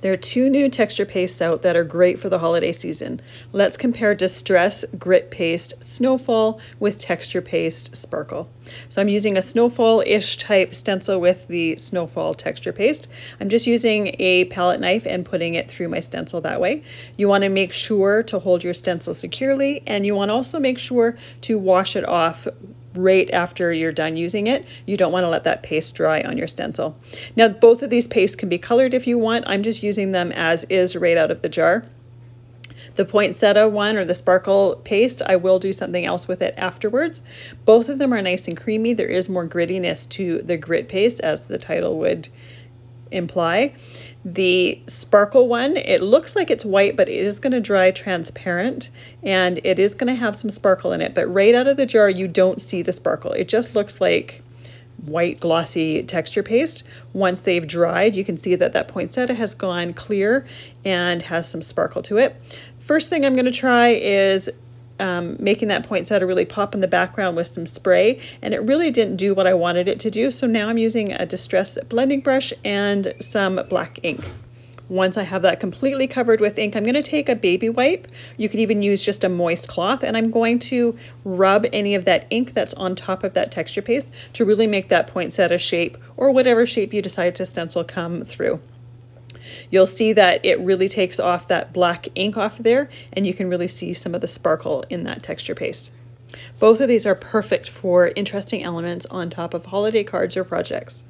There are two new texture pastes out that are great for the holiday season. Let's compare Distress Grit Paste Snowfall with Texture Paste Sparkle. So I'm using a Snowfall-ish type stencil with the Snowfall texture paste. I'm just using a palette knife and putting it through my stencil that way. You want to make sure to hold your stencil securely, and you want to also make sure to wash it off right after you're done using it. You don't want to let that paste dry on your stencil. Now, both of these pastes can be colored if you want. I'm just using them as is right out of the jar. The poinsettia one, or the sparkle paste, I will do something else with it afterwards. Both of them are nice and creamy. There is more grittiness to the grit paste, as the title would imply. The sparkle one, it looks like it's white, but it is going to dry transparent, and it is going to have some sparkle in it. But right out of the jar, you don't see the sparkle. It just looks like white glossy texture paste. Once they've dried, you can see that that poinsettia has gone clear and has some sparkle to it. First thing I'm going to try is making that poinsettia really pop in the background with some spray, and it really didn't do what I wanted it to do. So now I'm using a Distress blending brush and some black ink. Once I have that completely covered with ink, I'm going to take a baby wipe. You can even use just a moist cloth, and I'm going to rub any of that ink that's on top of that texture paste to really make that poinsettia shape, or whatever shape you decide to stencil, come through. You'll see that it really takes off that black ink off there, and you can really see some of the sparkle in that texture paste. Both of these are perfect for interesting elements on top of holiday cards or projects.